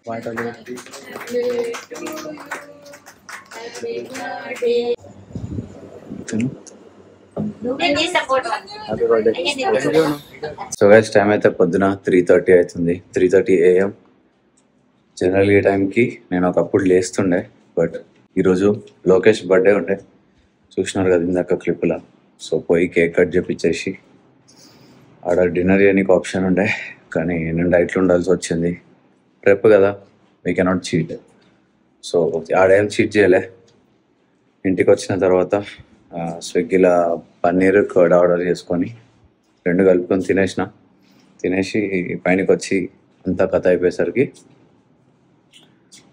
పాటలు so guys time అయితే పొద్దున 3:30 అవుతుంది. 3:30 AM. జనరల్ ఈ టైంకి నేను ఒకప్పుడు లేస్తుండే, బట్ ఈరోజు లోకేష్ బర్త్డే ఉండే, చూసినారు కదా ఇందాక క్లిప్లా. సో పోయి కేక్ కట్ చేపించేసి ఆడ డిన్నర్ చేయడానికి ఆప్షన్ ఉండే, కానీ నేను డైట్లో ఉండాల్సి వచ్చింది. ప్రెప్ కదా, వీ కెనాట్ చీట్. సో ఆడేం చీట్ చేయలే. ఇంటికి వచ్చిన తర్వాత స్విగ్గీలో పన్నీర్ కర్డ్ ఆర్డర్ చేసుకొని 2 కలుపుకొని తినేసి పైనకి వచ్చి అంతా కథ అయిపోయేసరికి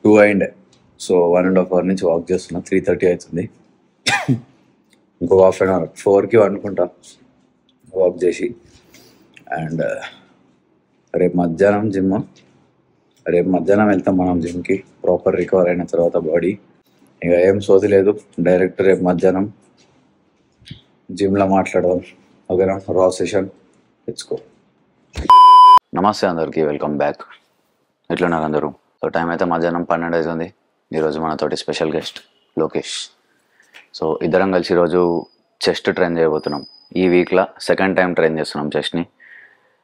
2 అయిండే. సో 1.5 hour నుంచి వాక్ చేస్తున్నా. 3:30 అవుతుంది. ఇంకో ½ an hour 4కి అనుకుంటా వాక్ చేసి. అండ్ రేపు మధ్యాహ్నం వెళ్తాం మనం జిమ్కి, ప్రాపర్ రికవర్ అయిన తర్వాత బాడీ. ఇక ఏం సోది లేదు, డైరెక్ట్ రేపు మధ్యాహ్నం జిమ్లో మాట్లాడదాం. ఓకేనా? రా సెషన్ తెచ్చుకో. నమస్తే అందరికీ, వెల్కమ్ బ్యాక్. ఎట్లున్నారు అందరూ? సో టైం అయితే మధ్యాహ్నం 12 అవుతుంది. ఈరోజు మనతోటి స్పెషల్ గెస్ట్ లోకేష్. సో ఇద్దరం కలిసి ఈరోజు చెస్ట్ ట్రైన్ చేయబోతున్నాం. ఈ వీక్లో సెకండ్ టైం ట్రైన్ చేస్తున్నాం చెస్ట్ని.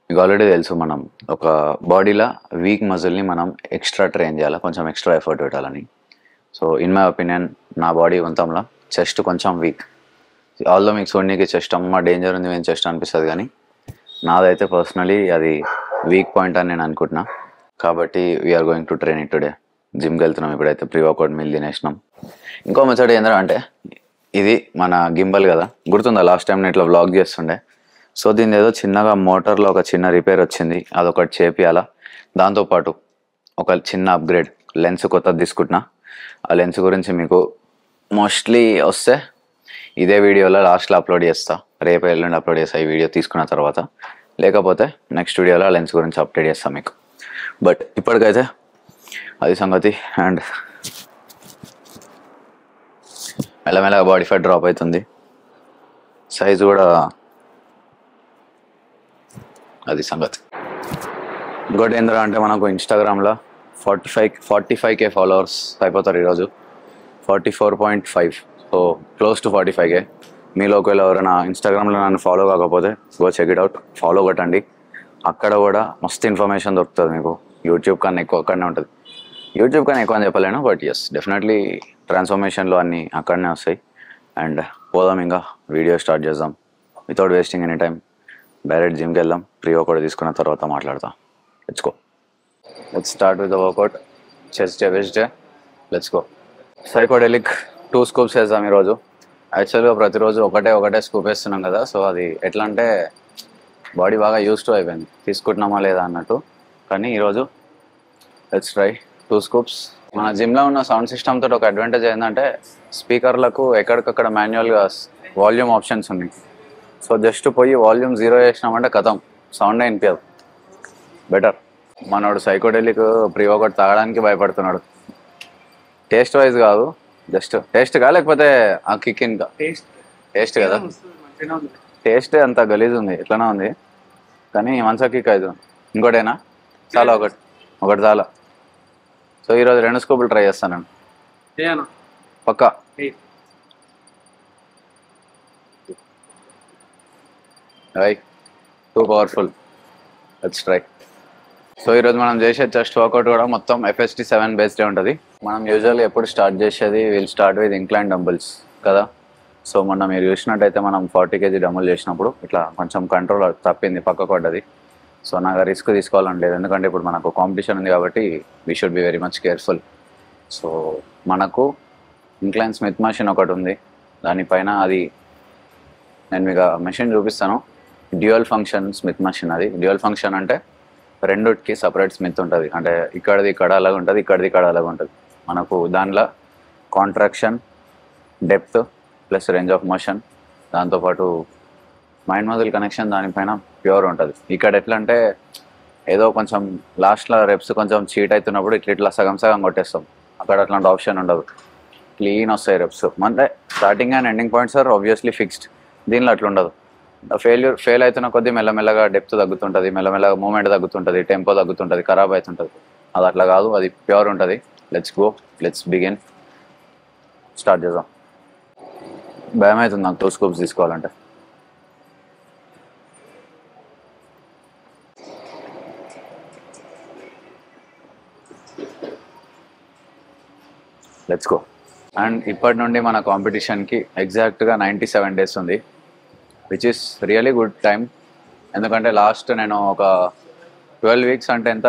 మీకు ఆల్రెడీ తెలుసు, మనం ఒక బాడీలో వీక్ మజిల్ని మనం ఎక్స్ట్రా ట్రైన్ చేయాలి, కొంచెం ఎక్స్ట్రా ఎఫర్ట్ పెట్టాలని. సో ఇన్ మై ఒపీనియన్ నా బాడీ మొత్తంలో చెస్ట్ కొంచెం వీక్. ఆల్దో మీకు చూడడానికి చెస్ట్ అమ్మ డేంజర్ ఉంది, మేము చెస్ట్ అనిపిస్తుంది, కానీ నాదైతే పర్సనలీ అది వీక్ పాయింట్ అని నేను అనుకుంటున్నా. కాబట్టి we are going to train it today. జిమ్కి వెళ్తున్నాం ఇప్పుడైతే. ప్రీ వర్కౌట్ మీల్ తినేసినాం. ఇంకో మెథడ్ ఏంటంటే, ఇది మన గింబల్ కదా, గుర్తుందా లాస్ట్ టైం నేను ఇట్లా వ్లాగ్ చేస్తుండే. సో దీని ఏదో చిన్నగా మోటార్లో ఒక చిన్న రిపేర్ వచ్చింది, అదొకటి చేపియాలా. దాంతోపాటు ఒక చిన్న అప్గ్రేడ్, లెన్స్ కొత్తది తీసుకుంటున్నా. ఆ లెన్స్ గురించి మీకు మోస్ట్లీ వస్తే ఇదే వీడియోలో లాస్ట్లో అప్లోడ్ చేస్తా, రేపు ఎల్లుండి అప్లోడ్ చేస్తా ఈ వీడియో తీసుకున్న తర్వాత. లేకపోతే నెక్స్ట్ వీడియోలో ఆ లెన్స్ గురించి అప్డేట్ చేస్తాను మీకు. బట్ ఇప్పటికైతే అది సంగతి. అండ్ మెల్లమెల్లగా బాడీ ఫ్యాట్ డ్రాప్ అవుతుంది, సైజు కూడా అది సంగతి. ఇంకోటి ఏంటంటే, అంటే మనకు ఇన్స్టాగ్రామ్లో 45K ఫాలోవర్స్ అయిపోతారు ఈరోజు. 44.5, సో క్లోజ్ టు 45K. మీలో ఒకవేళ ఎవరైనా ఇన్స్టాగ్రామ్లో నన్ను ఫాలో కాకపోతే go check it out, follow కొట్టండి. అక్కడ కూడా మస్తు ఇన్ఫర్మేషన్ దొరుకుతుంది మీకు. యూట్యూబ్ కన్నా ఎక్కువ అక్కడనే ఉంటుంది. యూట్యూబ్ కన్నా ఎక్కువ అని చెప్పలేను, బట్ ఎస్ డెఫినెట్లీ ట్రాన్స్ఫర్మేషన్లో అన్నీ అక్కడనే వస్తాయి. అండ్ పోదాం, ఇంకా వీడియో స్టార్ట్ చేద్దాం without wasting any time. Direct జిమ్కి వెళ్దాం, ప్రీ వర్కౌట్ తీసుకున్న తర్వాత మాట్లాడతాం. Let's go. Let's start with the work out. Chest day, west day, let's go. Psychedelic 2 scoops వేద్దాం ఈరోజు. యాక్చువల్గా ప్రతిరోజు ఒకటే స్కూప్ వేస్తున్నాం కదా, సో అది ఎట్లా అంటే బాడీ బాగా యూస్ టు అయిపోయింది, తీసుకుంటున్నామా లేదా అన్నట్టు. కానీ ఈరోజు లెట్స్ ట్రై 2 స్కూప్స్. మన జిమ్లో ఉన్న సౌండ్ సిస్టమ్ తోటి ఒక అడ్వాంటేజ్ ఏంటంటే, స్పీకర్లకు ఎక్కడికక్కడ మాన్యువల్గా వాల్యూమ్ ఆప్షన్స్ ఉన్నాయి. సో జస్ట్ పోయి వాల్యూమ్ 0 చేసినామంటే కథం, సౌండే వినిపించదు. బెటర్. మనోడు సైకోడెలిక్ ప్రీ వర్కౌట్ తాగడానికి భయపడుతున్నాడు. టేస్ట్ వైజ్ కాదు, జస్ట్ టేస్ట్గా, లేకపోతే ఆ కిక్ ఇంకా టేస్ట్ కదా. టేస్ట్ అంత గలీజ్ ఉంది, ఎట్లనే ఉంది, కానీ మంచిగా కిక్ అవుతుంది. ఇంకోటేనా? చాలా ఒకటి చాలా. సో ఈరోజు 2 స్కూపులు ట్రై చేస్తాను నేను, పక్కా. Right, too powerful. Let's try. So ఈరోజు మనం చేసే చెస్ట్ వర్కౌట్ కూడా మొత్తం FST7 బేస్డే ఉంటుంది. మనం యూజువల్గా ఎప్పుడు స్టార్ట్ చేసేది, will start with incline dumbbells కదా. సో మొన్న మీరు చూసినట్టయితే మనం 40 kg డంబుల్ చేసినప్పుడు ఇట్లా కొంచెం కంట్రోల్ తప్పింది, పక్క పడ్డది. సో నాకు రిస్క్ తీసుకోవాలని లేదు, ఎందుకంటే ఇప్పుడు మనకు కాంపిటీషన్ ఉంది కాబట్టి we should be very much careful. So మనకు ఇంక్లైన్ స్మిత్ మెషిన్ ఒకటి ఉంది, దానిపైన అది నేను మీకు మెషిన్ చూపిస్తాను. Dual function Smith machine. అది డ్యూయల్ ఫంక్షన్ అంటే రెండుకి సపరేట్ స్మిత్ ఉంటుంది, అంటే ఇక్కడిది ఇక్కడ అలాగ ఉంటుంది, ఇక్కడిది ఇక్కడ అలాగ ఉంటుంది. మనకు దానిలో contraction, depth plus range of motion, దాంతోపాటు మైండ్ మజిల్ కనెక్షన్ దానిపైన ప్యూర్ ఉంటుంది. ఇక్కడ ఎట్లా అంటే ఏదో కొంచెం లాస్ట్లో రెప్స్ కొంచెం చీట్ అవుతున్నప్పుడు ఇట్లా సగం కొట్టేస్తాం. అక్కడ అట్లాంటి ఆప్షన్ ఉండదు, క్లీన్ వస్తాయి రెప్స్. అంటే starting and ending points are obviously fixed. దీనిలో అట్లా ఉండదు. ఫెయిల్ అవుతున్న కొద్దీ మెల్లమెల్లగా డెప్త్ తగ్గుతుంటుంది, మెల్లమెల్లగా మూమెంట్ తగ్గుతుంటుంది, టెంపో తగ్గుతుంటుంది, ఖరాబ్ అవుతుంటుంది. అది అట్లా కాదు, అది ప్యూర్ ఉంటుంది. Let's go, let's begin, start చేద్దాం. భయం అవుతుంది నాకు 2 స్కూప్స్ తీసుకోవాలంటే. Let's go. అండ్ ఇప్పటి నుండి మన కాంపిటీషన్కి ఎగ్జాక్ట్గా 97 days ఉంది, which is really good time. ఎందుకంటే లాస్ట్ నేను ఒక 12 weeks అంటే ఎంత,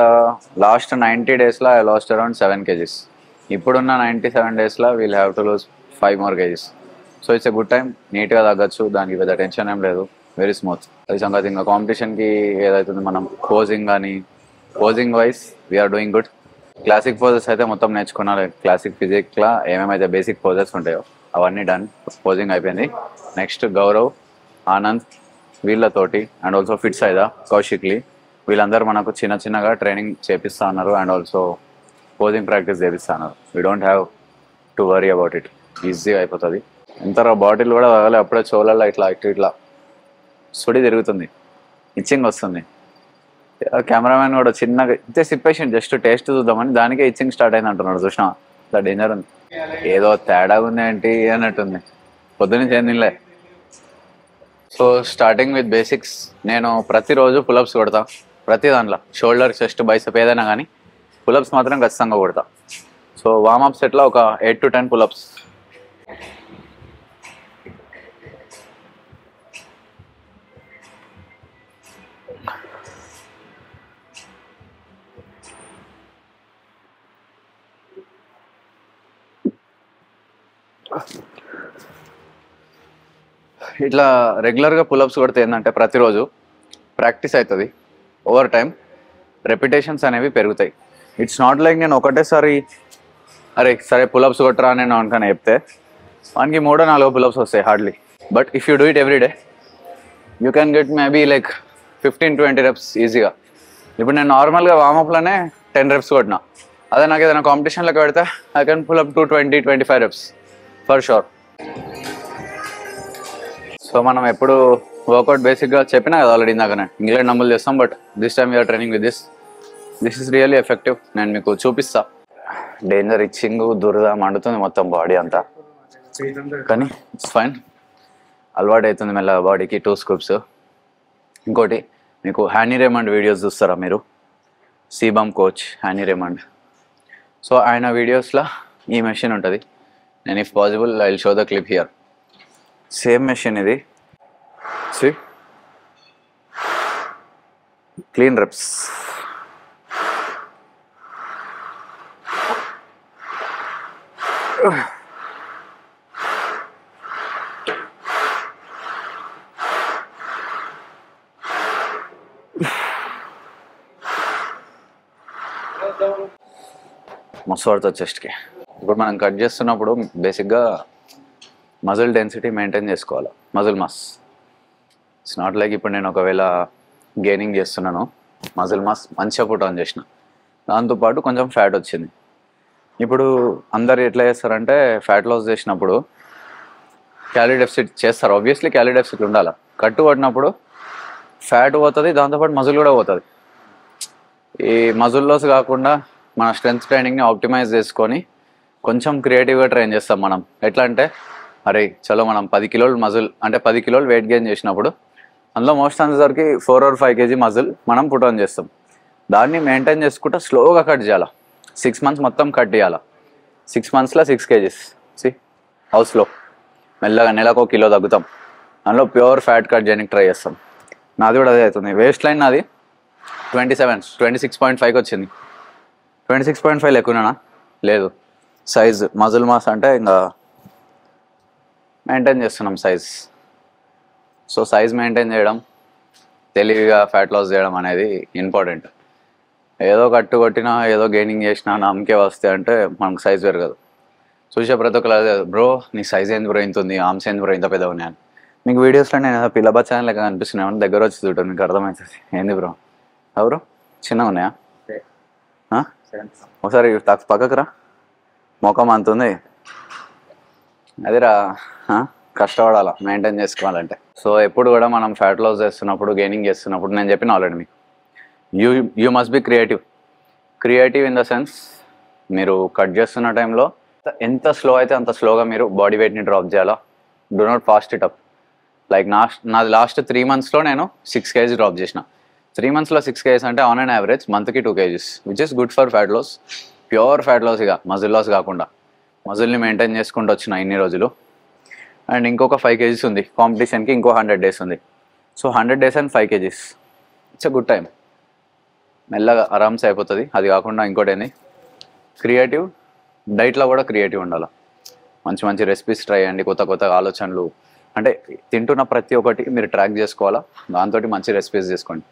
లాస్ట్ 90 daysలో ఐ లాస్ట్ అరౌండ్ 7 kgs. ఇప్పుడున్న 97 daysలో we'll have to lose 5 more kgs. So it's a good time, నీట్గా తగ్గచ్చు, దానికి పెద్ద టెన్షన్ ఏం లేదు, వెరీ స్మూత్. అది సంగతి. ఇంకా కాంపిటీషన్కి ఏదైతుంది మనం పోజింగ్ కానీ, posing wise we are doing good. Classic poses అయితే మొత్తం నేర్చుకున్నాను. క్లాసిక్ ఫిజిక్స్లో ఏమేమైతే బేసిక్ పోజెస్ ఉంటాయో అవన్నీ డన్, పోజింగ్ అయిపోయింది. నెక్స్ట్ గౌరవ్, ఆనంద్ వీళ్ళతోటి అండ్ ఆల్సో ఫిట్స్ అయిదా కౌశిక్లీ, వీళ్ళందరూ మనకు చిన్న చిన్నగా ట్రైనింగ్ చేపిస్తా ఉన్నారు అండ్ ఆల్సో పోజింగ్ ప్రాక్టీస్ చేపిస్తా ఉన్నారు. We don't have to worry about it, ఈజీగా అయిపోతుంది. ఎంత బాటిల్ కూడా తాగాలి, అప్పుడే చోళ్ళల్లో ఇట్లా ఇట్లా సుడి తిరుగుతుంది, ఇచ్చింగ్ వస్తుంది. కెమెరామెన్ కూడా చిన్నగా ఇంతే సిప్పేషన్ జస్ట్ టేస్ట్ చూద్దామని, దానికే ఇచ్చింగ్ స్టార్ట్ అయింది అంటున్నాడు. చూసినా ఇట్లా డేంజర్ ఉంది, ఏదో తేడాగా ఉంది ఏంటి అన్నట్టుంది. పొద్దున్నుంచి ఏం తినలే. So starting with basics. నేను ప్రతిరోజు పులప్స్ కొడతా, ప్రతి దాంట్లో షోల్డర్, చెస్ట్, బైసెప్ ఏదైనా కానీ పులప్స్ మాత్రం ఖచ్చితంగా కొడతా. సో వార్మప్ సెట్లో ఒక 8 to 10 పులప్స్. ఇట్లా రెగ్యులర్గా పులప్స్ కొడితే ఏంటంటే ప్రతిరోజు ప్రాక్టీస్ అవుతుంది, ఓవర్ టైం రెపిటేషన్స్ అనేవి పెరుగుతాయి. ఇట్స్ నాట్ లైక్ నేను ఒకటేసారి అరే సరే పులప్స్ కొట్టరా నేను అనుకుని చెప్తే మనకి 3-4 పులప్స్ వస్తాయి hardly. But if you do it every day you can get maybe like 15-20 reps ఈజీగా. ఇప్పుడు నేను నార్మల్గా వార్మప్లోనే 10 reps కొట్టినా, అదే నాకు ఏదైనా కాంపిటీషన్లోకి పెడితే I can pull up to 20-25 reps for sure. So మనం ఎప్పుడు వర్కౌట్ బేసిక్గా చెప్పినా కదా ఆల్రెడీ ఇందాకనే, ఇంగ్లాండ్ నంబుల్ చేస్తాం, but this time you're training with this is really effective. నేను మీకు చూపిస్తా. డేంజర్, ఇచ్చింగ్, దురద మండుతుంది మొత్తం బాడీ అంతా, కానీ ఇట్స్ ఫైన్, అలవాటు అవుతుంది మెల్లగా బాడీకి. 2 scoops. ఇంకోటి మీకు హ్యానీ రేమండ్ వీడియోస్ చూస్తారా మీరు, సీబమ్ కోచ్ హ్యానీ రేమండ్. సో ఆయన వీడియోస్లో ఈ మెషిన్ ఉంటుంది. నేను if possible I will show the clip here. Same machine ఇది, సి క్లీన్ రెప్స్. మస్తు పడుతుంది చెస్ట్కి. ఇప్పుడు మనం కట్ చేస్తున్నప్పుడు బేసిక్గా మజిల్ డెన్సిటీ మెయింటైన్ చేసుకోవాలి, muscle mass. It's not like ఇప్పుడు నేను ఒకవేళ గెయినింగ్ చేస్తున్నాను, మజిల్ మాస్ మంచిగా పుట్ ఆన్ చేసిన, దాంతోపాటు కొంచెం ఫ్యాట్ వచ్చింది. ఇప్పుడు అందరు ఎట్లా చేస్తారంటే ఫ్యాట్ లాస్ చేసినప్పుడు క్యాలరీ డెఫిసిట్ చేస్తారు. ఆబ్వియస్లీ క్యాలరీ డెఫిసిట్ ఉండాలి. కట్టు పట్టినప్పుడు ఫ్యాట్ పోతుంది, దాంతోపాటు మజిల్ కూడా పోతుంది. ఈ మజిల్ లాస్ కాకుండా మన స్ట్రెంత్ ట్రైనింగ్ని ఆప్టిమైజ్ చేసుకొని కొంచెం క్రియేటివ్గా ట్రైన్ చేస్తాం మనం. ఎట్లా అంటే అరే చలో మనం 10 kilos మజిల్ అంటే 10 kilos వెయిట్ గెయిన్ చేసినప్పుడు అందులో మోస్ట్ ఆన్సర్కి 4 or 5 kg మజిల్ మనం పుట్ ఆన్ చేస్తాం. దాన్ని మెయింటైన్ చేసుకుంటూ స్లోగా కట్ చేయాలి. 6 months మొత్తం కట్ చేయాలి. 6 monthsలో 6 kgs. హౌస్లో మెల్లగా నెలకు 1 kilo తగ్గుతాం. అందులో ప్యూర్ ఫ్యాట్ కట్ చేయడానికి ట్రై చేస్తాం. నాది కూడా అదే అవుతుంది. వేస్ట్ లైన్ నాది 26.5కి వచ్చింది. 26.5 ఎక్కువనా? లేదు. సైజ్ మజిల్ మాస్ అంటే ఇంకా మెయింటైన్ చేస్తున్నాం సైజ్. సో సైజ్ మెయింటైన్ చేయడం, తెలివిగా ఫ్యాట్ లాస్ చేయడం అనేది ఇంపార్టెంట్. ఏదో కట్టు కొట్టినా ఏదో గెయినింగ్ చేసినా నమ్మకే వస్తే అంటే మనకు సైజ్ పెరగదు. చూసే ప్రతి ఒక్కరు బ్రో నీ సైజ్ ఏంది బ్రో ఇంత ఉంది, ఆర్మ్స్ ఏంది బ్రో ఇంత పెద్దగా ఉన్నాయని. మీకు వీడియోస్లో నేను పిల్ల బచ్చాని లెక్క కనిపిస్తున్నాను, దగ్గర వచ్చి చూడటం మీకు అర్థమవుతుంది. ఏంది బ్రో ఎవరు చిన్నగా ఉన్నాయా? ఒకసారి పక్కకు రా, ముఖం అంత ఉంది. అదిరా కష్టపడాలా మెయింటైన్ చేసుకోవాలంటే. సో ఎప్పుడు కూడా మనం ఫ్యాట్ లాస్ చేస్తున్నప్పుడు, గెయినింగ్ చేస్తున్నప్పుడు నేను చెప్పిన ఆల్రెడీ మీకు you must be creative. Creative in the sense మీరు కట్ చేస్తున్న టైంలో ఎంత స్లో అయితే అంత స్లోగా మీరు బాడీ వెయిట్ని డ్రాప్ చేయాలా. Do not fast it up. Like నాది లాస్ట్ 3 monthsలో నేను 6 kgs డ్రాప్ చేసిన. 3 monthsలో 6 kgs అంటే ఆన్ అండ్ యావరేజ్ మంత్కి 2 kgs, which is good for fat loss. Pure fat loss, ఇక మజిల్ లాస్ కాకుండా మజిల్ని మెయింటైన్ చేసుకుంటూ వచ్చిన ఇన్ని రోజులు. అండ్ ఇంకొక 5 kgs ఉంది కాంపిటీషన్కి, ఇంకో 100 days ఉంది. So 100 days and 5 kgs it's a good time. మెల్లగా ఆరామ్స్ అయిపోతుంది. అది కాకుండా ఇంకోటి ఏంది, క్రియేటివ్ డైట్లో కూడా క్రియేటివ్ ఉండాలి. మంచి మంచి రెసిపీస్ ట్రై చేయండి, కొత్త కొత్త ఆలోచనలు. అంటే తింటున్న ప్రతి ఒక్కటి మీరు ట్రాక్ చేసుకోవాలా. దాంతో మంచి రెసిపీస్ చేసుకోండి.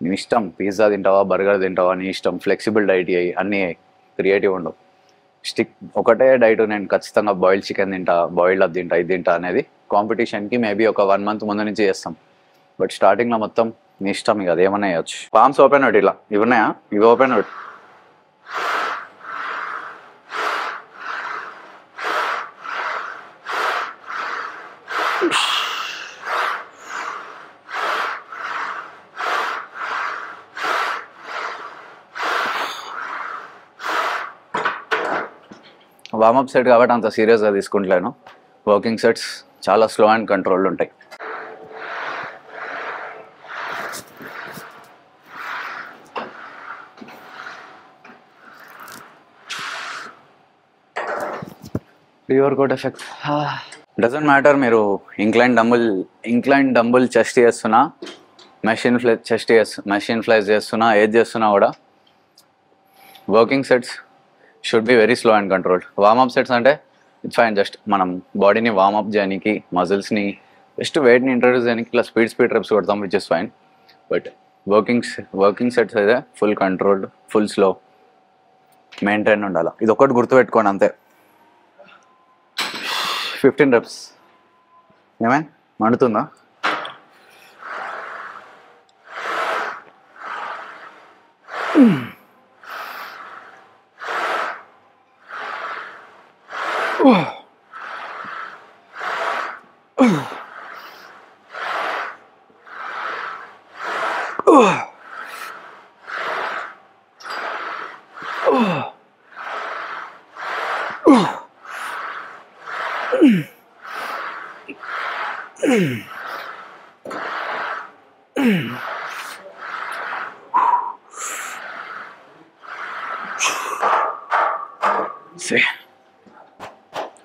నీ ఇష్టం, పిజ్జా తింటావా, బర్గర్ తింటావా, నీ ఇష్టం. ఫ్లెక్సిబుల్ డైట్ అయ్యి అన్నీ క్రియేటివ్ ఉండవు. స్టిక్ ఒకటే డైట్, నేను ఖచ్చితంగా బాయిల్డ్ చికెన్ తింటా, బాయిల్డ్ అది తింటా, ఇది తింటా అనేది కాంపిటీషన్కి మేబీ ఒక 1 month ముందు నుంచి చేస్తాం. బట్ స్టార్టింగ్లో మొత్తం నీ ఇష్టం, ఇక అది ఏమన్నా వేయచ్చు. పామ్స్ ఓపెన్ అవుట్, ఇలా ఇవి ఉన్నాయా, ఇవి ఓపెన్ అవుట్. వార్మప్ సెట్ కాబట్టి అంత సీరియస్గా తీసుకుంటలేను. వర్కింగ్ సెట్స్ చాలా స్లో అండ్ కంట్రోల్డ్ ఉంటాయి. Pre workout effect doesn't matter. మీరు ఇంక్లైన్ డంబుల్ చెస్ట్ చేస్తున్నా, మెషిన్ ఫ్లైస్ చేస్తున్నా, ఏది చేస్తున్నా కూడా working sets should be very slow and controlled. Warmup sets అంటే ఇట్స్ ఫైన్, జస్ట్ మనం బాడీని వార్మప్ చేయడానికి, మజిల్స్ని జస్ట్ వెయిట్ని ఇంట్రడ్యూస్ చేయడానికి ఇట్లా స్పీడ్ రెప్స్ కొడతాం, which is fine. But working sets అయితే full controlled, full slow, maintain ఉండాలి. ఇది ఒక్కటి గుర్తుపెట్టుకోండి అంతే. 15 reps. ఏమే మండుతుందా?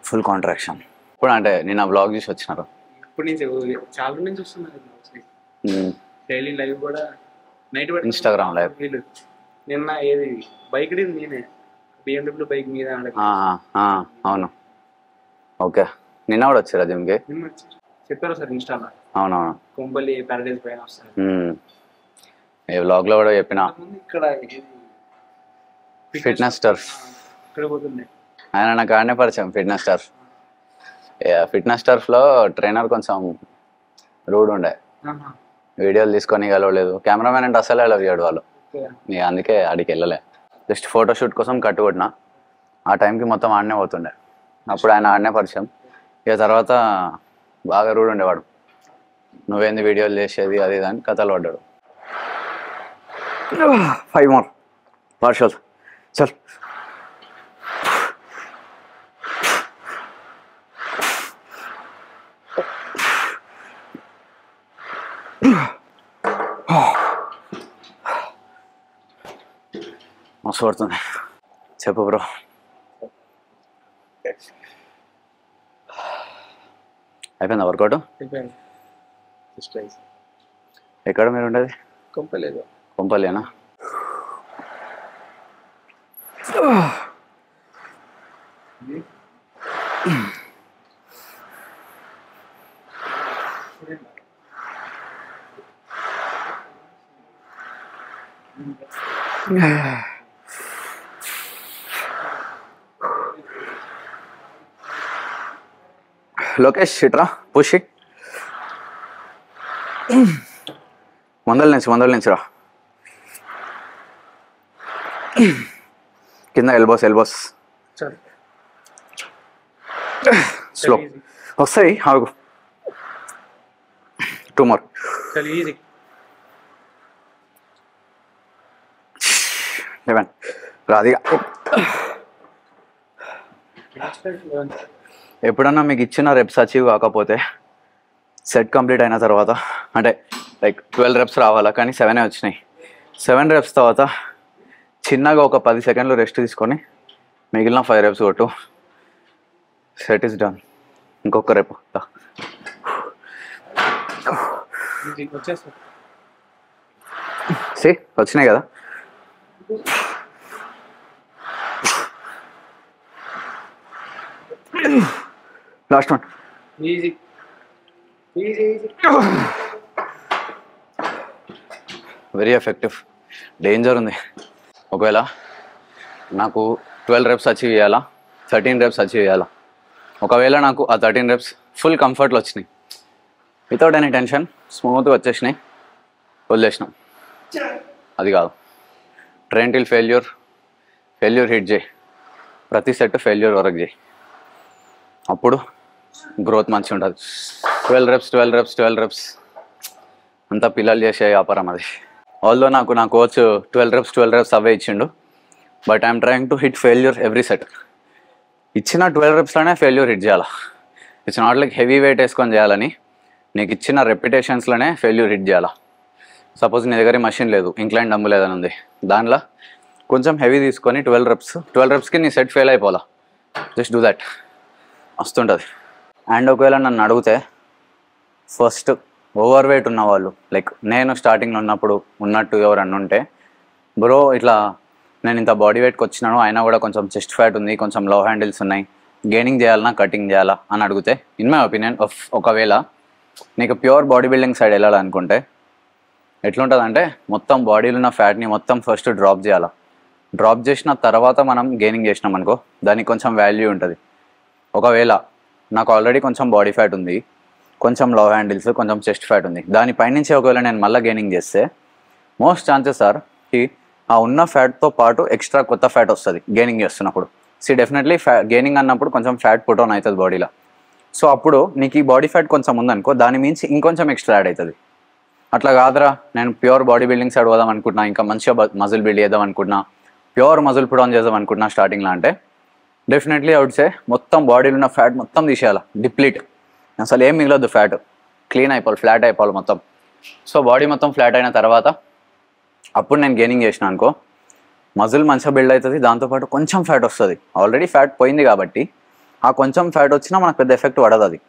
Full contraction. ఇప్పుడు అంటే నేను ఆ బ్లాగ్ చూసి వచ్చినారు. ఇప్పుడు నుంచి చాలా నుంచి వస్తున్నారు డైలీ లైవ్ కూడా, నైట్ ఇన్స్టాగ్రామ్ లైవ్. నిన్న ఏది బైక్ నేనే BMW బైక్ మీద అవును. ఓకే, నిన్న కూడా వచ్చారా జిమ్కి? చెప్పారు సార్ ఇన్స్టాలో. అవునవును, కొంపల్లి ప్యారడైజ్ పైన వస్తారు. ఏ వ్లాగ్లో కూడా చెప్పిన. ఇక్కడ ఫిట్నెస్ టర్ఫ్ ఇక్కడ పోతుంది. ఆయన నాకు ఆడనే పరిచయం ఫిట్నెస్ టర్ఫ్లో ట్రైనర్ కొంచెం రూడ్ ఉండే, వీడియోలు తీసుకొని కలవలేదు. కెమెరామెన్ అంటే అసలే అలవ్ చేయడు వాళ్ళు. అందుకే ఆడికి వెళ్ళలే. జస్ట్ ఫోటోషూట్ కోసం కట్టుకొట్టిన. ఆ టైంకి మొత్తం ఆడనే పోతుండే. అప్పుడు ఆయన ఆడనే పరిచయం. ఇక తర్వాత బాగా రూడ్ ఉండేవాడు. నువ్వేంది వీడియోలు చేసేది అది ఇది అని కథలు పడ్డాడు. 5 more పార్షల్ చల్. మస్తు పడుతుంది. చెప్పు బ్రో. అయిపోయిందా వర్కౌట్? ఎక్కడ మీరు ఉండేది? కొంపలేదు. కొంపలేనా? లోకేష్ ఇట్రా, పుష్ ఇట్. వందల నుంచి రా. కింద ఎల్బోస్ స్లో వస్తాయి. ఆగు. 2 more. 11 రాదిగా. ఎప్పుడన్నా మీకు ఇచ్చిన రెప్స్ అచీవ్ కాకపోతే సెట్ కంప్లీట్ అయిన తర్వాత అంటే లైక్ 12 రెప్స్ రావాలా, కానీ 7 వచ్చినాయి. 7 రెప్స్ తర్వాత చిన్నగా ఒక 10 సెకండ్లు రెస్ట్ తీసుకొని మిగిలిన 5 రెప్స్ కొట్టు. Set is done. ఇంకొక రెప్ సి వచ్చినాయి కదా. Last one. Very effective. Danger ఉంది. ఒకవేళ నాకు 12 రెప్స్ అచీవ్ చేయాలా, 13 రెప్స్ అచీవ్ చేయాలా, ఒకవేళ నాకు ఆ 13 రెప్స్ ఫుల్ కంఫర్ట్లో వచ్చినాయి, వితౌట్ ఎనీ టెన్షన్ స్మూత్గా వచ్చేసినాయి, వదిలేసినాం. అది కాదు, ట్రైన్ టిల్ ఫెయిల్యూర్ హిట్ చేయి. ప్రతి సెట్ ఫెయిల్యూర్ వరకు చేయి. అప్పుడు గ్రోత్ మంచిగా ఉంటుంది. 12 రెప్స్ అంతా పిల్లలు చేసే వ్యాపారం అది. ఆల్దో నాకు నా కోచ్ 12 రెప్స్ అవే ఇచ్చిండు. But I'm trying to hit failure every set. ఇచ్చిన 12 రెప్స్లోనే ఫెయిల్యూర్ హిట్ చేయాలా. It's not like heavy weight వేసుకొని చేయాలని, నీకు ఇచ్చిన రెప్యుటేషన్స్లోనే ఫెయిల్యూర్ హిట్ చేయాలా. సపోజ్ నీ దగ్గర మషిన్ లేదు, ఇంక్లైన్ డమ్ము లేదని ఉంది, దానిలో కొంచెం హెవీ తీసుకొని 12 రెప్స్కి నీ సెట్ ఫెయిల్ అయిపోవాలా. Just do that. వస్తుంటుంది. అండ్ ఒకవేళ నన్ను అడిగితే ఫస్ట్ ఓవర్ వెయిట్ ఉన్నవాళ్ళు, లైక్ నేను స్టార్టింగ్లో ఉన్నప్పుడు ఉన్నట్టు ఎవరన్నా ఉంటే, బ్రో ఇట్లా నేను ఇంత బాడీ వెయిట్కి వచ్చినాను, అయినా కూడా కొంచెం చెస్ట్ ఫ్యాట్ ఉంది, కొంచెం లో హ్యాండిల్స్ ఉన్నాయి, గెయినింగ్ చేయాలన్నా కటింగ్ చేయాలా అని అడిగితే, ఇన్ మై ఒపీనియన్ ఒకవేళ నీకు ప్యూర్ బాడీ బిల్డింగ్ సైడ్ వెళ్ళాలనుకుంటే ఎట్లుంటుందంటే, మొత్తం బాడీలో ఉన్న ఫ్యాట్ని మొత్తం ఫస్ట్ డ్రాప్ చేయాలా. డ్రాప్ చేసిన తర్వాత మనం గెయినింగ్ చేసినాం అనుకో, దానికి కొంచెం వాల్యూ ఉంటుంది. ఒకవేళ నాకు ఆల్రెడీ కొంచెం బాడీ ఫ్యాట్ ఉంది, కొంచెం లో హ్యాండిల్స్, కొంచెం చెస్ట్ ఫ్యాట్ ఉంది, దానిపైనుంచి ఒకవేళ నేను మళ్ళీ గెయినింగ్ చేస్తే మోస్ట్ ఛాన్సెస్ ఆర్ ఆ ఉన్న ఫ్యాట్తో పాటు ఎక్స్ట్రా కొత్త ఫ్యాట్ వస్తుంది గెయినింగ్ చేస్తున్నప్పుడు. డెఫినెట్లీ గెయినింగ్ అన్నప్పుడు కొంచెం ఫ్యాట్ పుట్ ఆన్ అవుతుంది బాడీలో. సో అప్పుడు నీకు ఈ బాడీ ఫ్యాట్ కొంచెం ఉందనుకో, దాని మించి ఇంకొంచెం ఎక్స్ట్రా యాడ్ అవుతుంది. అట్లా కాదురా నేను ప్యూర్ బాడీ బిల్డింగ్ సైడ్ పోదాం అనుకుంటున్నా, ఇంకా మంచిగా మజిల్ బిల్డ్ చేద్దాం అనుకుంటున్నా, ప్యూర్ మజిల్ పుట్ ఆన్ చేద్దాం అనుకుంటున్నా స్టార్టింగ్లో అంటే, డెఫినెట్లీ ఐ వుడ్ సే మొత్తం బాడీలో ఉన్న ఫ్యాట్ మొత్తం తీసేయాలి, డిప్లీట్. అసలు ఏం మిగలదు, ఫ్యాట్ క్లీన్ అయిపోవాలి, ఫ్లాట్ అయిపోవాలి మొత్తం. సో బాడీ మొత్తం ఫ్లాట్ అయిన తర్వాత అప్పుడు నేను గెయినింగ్ చేసిన అనుకో, మజిల్ మంచిగా బిల్డ్ అవుతుంది, దాంతోపాటు కొంచెం ఫ్యాట్ వస్తుంది. ఆల్రెడీ ఫ్యాట్ పోయింది కాబట్టి ఆ కొంచెం ఫ్యాట్ వచ్చినా మనకు పెద్ద ఎఫెక్ట్ పడదు అది.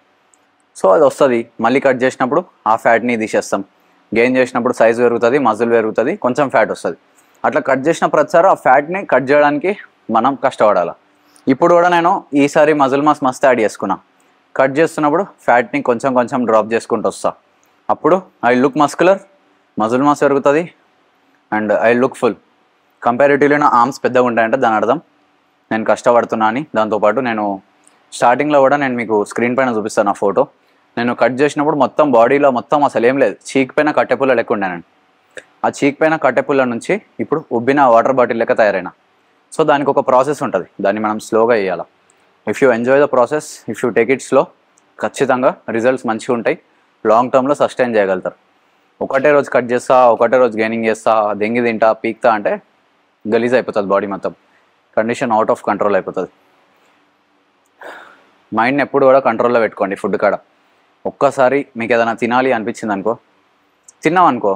సో అది వస్తుంది. మళ్ళీ కట్ చేసినప్పుడు ఆ ఫ్యాట్ని తీసేస్తాం, గెయిన్ చేసినప్పుడు సైజ్ పెరుగుతుంది, మజిల్ పెరుగుతుంది, కొంచెం ఫ్యాట్ వస్తుంది. అట్లా కట్ చేసిన ప్రతిసారి ఆ ఫ్యాట్ని కట్ చేయడానికి మనం కష్టపడాలి. ఇప్పుడు కూడా నేను ఈసారి మజిల్ మాస్ మస్తు యాడ్ చేసుకున్నా. కట్ చేస్తున్నప్పుడు ఫ్యాట్ని కొంచెం కొంచెం డ్రాప్ చేసుకుంటూ వస్తా. అప్పుడు I look muscular, muscle mass పెరుగుతుంది, and I look full. Comparatively నా ఆర్మ్స్ పెద్దగా ఉంటాయంటే దాని అర్థం నేను కష్టపడుతున్నా అని. దాంతోపాటు నేను స్టార్టింగ్లో కూడా నేను మీకు స్క్రీన్ పైన చూపిస్తాను నా ఫోటో. నేను కట్ చేసినప్పుడు మొత్తం బాడీలో మొత్తం అసలు ఏం లేదు, చీక్ పైన కట్టెపుల్ల లెక్క ఉండానండి. ఆ చీక్ పైన కట్టెపుల్ల నుంచి ఇప్పుడు ఉబ్బిన వాటర్ బాటిల్ లెక్క తయారైనా. సో దానికి ఒక ప్రాసెస్ ఉంటుంది, దాన్ని మనం స్లోగా వేయాలి. If you enjoy the process, if you take it slow, ఖచ్చితంగా రిజల్ట్స్ మంచిగా ఉంటాయి, లాంగ్ టర్మ్లో సస్టైన్ చేయగలుగుతారు. ఒకటే రోజు కట్ చేస్తా, ఒకటే రోజు గెయినింగ్ చేస్తా, దెంగి తింటా, పీక్తా అంటే గలీజ్ అయిపోతుంది బాడీ మొత్తం, కండిషన్ అవుట్ ఆఫ్ కంట్రోల్ అయిపోతుంది. మైండ్ని ఎప్పుడు కూడా కంట్రోల్లో పెట్టుకోండి ఫుడ్ కాడ. ఒక్కసారి మీకు ఏదైనా తినాలి అనిపించింది అనుకో, తిన్నాం అనుకో,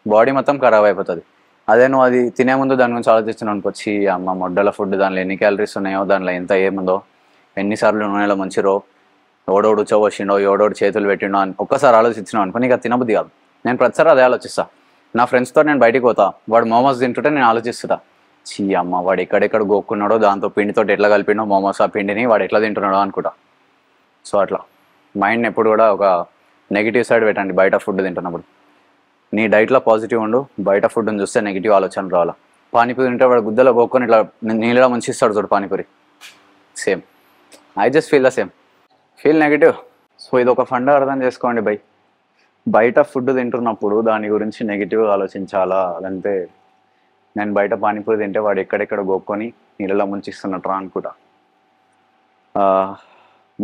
బాడీ మొత్తం ఖరాబ్ అయిపోతుంది. అదే నువ్వు అది తినే ముందు దాని గురించి ఆలోచిస్తున్నావు అనుకోచ్చి, అమ్మ మొడ్డల ఫుడ్, దానిలో ఎన్ని క్యాలరీస్ ఉన్నాయో, దానిలో ఎంత ఏముందో, ఎన్నిసార్లు నూనెలో ముంచిరో, ఓడోడు ఉచ్చబోసిండో, ఓడోడు చేతులు పెట్టిండో అని ఒక్కసారి ఆలోచించినావు అనుకో, నీకు అది తినబుద్ధి కాదు. నేను ప్రతిసారి అదే ఆలోచిస్తా. నా ఫ్రెండ్స్తో నేను బయటికి పోతా, వాడు మోమోస్ తింటుంటే నేను ఆలోచిస్తుంటా, చీ అమ్మ వాడు ఎక్కడెక్కడ గోక్కున్నాడో, దాంతో పిండితో ఎట్లా కలిపిండో మోమోస్, ఆ పిండిని వాడు ఎట్లా తింటున్నాడో అనుకుంటా. సో అట్లా మైండ్ని ఎప్పుడు కూడా ఒక నెగిటివ్ సైడ్ పెట్టండి బయట ఫుడ్ తింటున్నప్పుడు. నీ డైట్లో పాజిటివ్ ఉండు, బయట ఫుడ్ని చూస్తే నెగిటివ్ ఆలోచన రావాలా. పానీపూరి తింటే వాడు గుద్దలో గోక్కొని ఇట్లా నీళ్ళలో ముంచిస్తాడు చూడు panipuri, same. I just feel the same, feel negative. So ఇది ఒక ఫండా అర్థం చేసుకోండి బయట ఫుడ్ తింటున్నప్పుడు దాని గురించి నెగిటివ్ ఆలోచించాలా. అదంతే, నేను బయట పానీపూరి తింటే వాడు ఎక్కడెక్కడ గోక్కొని నీళ్ళలో ముంచిస్తున్నట్రా అనుకుంటా.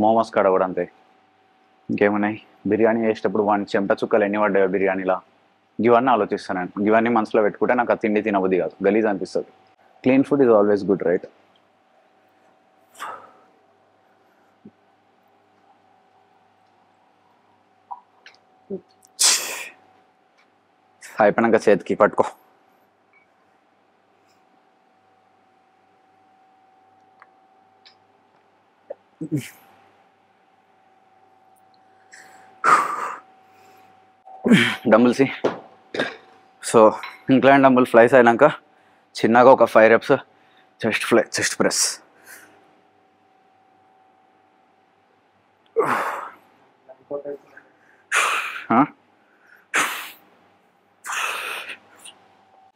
మోమోస్ కాడ కూడా అంతే. ఇంకేమున్నాయి, బిర్యానీ చేసేటప్పుడు వాడిని చెంప చుక్కలు ఎన్ని పడ్డాయో బిర్యానీలా, ఇవన్నీ ఆలోచిస్తాను నేను. ఇవన్నీ మనసులో పెట్టుకుంటే నాకు ఆ తిండి తినబుద్ధి కాదు, గలీజ్ అనిపిస్తుంది. Clean food is always good, right? అయిపోయినాక చేతికి పట్టుకో. Dumbbells. So incline dumbbell flies అయినాక చిన్నగా ఒక 5 reps chest fly, chest press.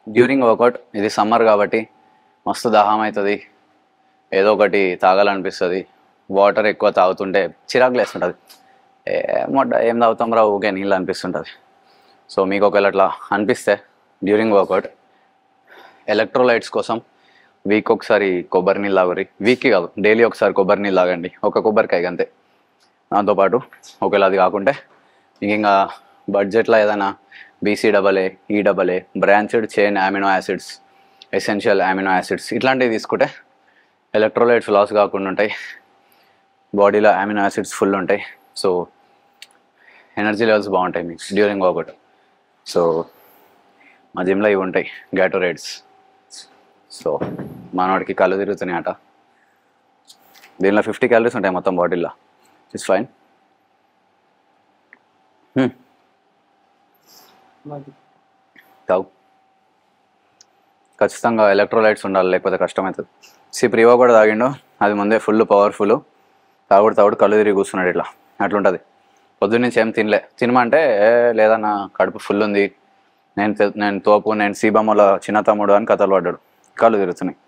During workout, ఇది సమ్మర్ కాబట్టి మస్తు దాహం అవుతుంది, ఏదో ఒకటి తాగాలనిపిస్తుంది. వాటర్ ఎక్కువ తాగుతుంటే చిరాకులు వేస్తుంటుంది. ఏం తాగుతాం రా ఊకే నీళ్ళు అనిపిస్తుంటుంది. సో మీకు ఒకవేళ అట్లా అనిపిస్తే డ్యూరింగ్ వర్కౌట్ ఎలక్ట్రోలైట్స్ కోసం వీక్ ఒకసారి కొబ్బరి నీళ్ళు తాగురి. వీక్కి కాదు, డైలీ ఒకసారి కొబ్బరి నీళ్ళు తాగండి, ఒక కొబ్బరికాయ అంతే. దాంతోపాటు ఒకవేళ అది కాకుంటే మీకు ఇంకా బడ్జెట్లో ఏదైనా BCAA, EAA, branched chain amino acids, essential amino acids ఇట్లాంటివి తీసుకుంటే ఎలక్ట్రోలైట్స్ లాస్ కాకుండా ఉంటాయి, బాడీలో అమినో యాసిడ్స్ ఫుల్ ఉంటాయి. సో ఎనర్జీ లెవెల్స్ బాగుంటాయి మీకు డ్యూరింగ్ వర్కౌట్. సో మా జిమ్లో ఇవి ఉంటాయి, గ్యాటోరేడ్స్. సో మనవాడికి కళ్ళు తిరుగుతున్నాయి అట. దీనిలో 50 calories ఉంటాయి మొత్తం బాటిల్లో. It's fine. తాగు, ఖచ్చితంగా ఎలక్ట్రోలైట్స్ ఉండాలి, లేకపోతే కష్టమవుతుంది. ప్రీవో కూడా తాగిండు, అది ముందే ఫుల్ పవర్ఫుల్. తాగుడు కళ్ళు తిరిగి కూర్చున్నాడు ఇట్లా, అట్లుంటుంది. పొద్దున్నుంచి ఏం తినమంటే లేదన్నా కడుపు ఫుల్ ఉంది, నేను తోపు, నేను సీబమ్మల చిన్న తమ్ముడు అని కథలు పడ్డాడు, కళ్ళు తిరుగుతున్నాయి,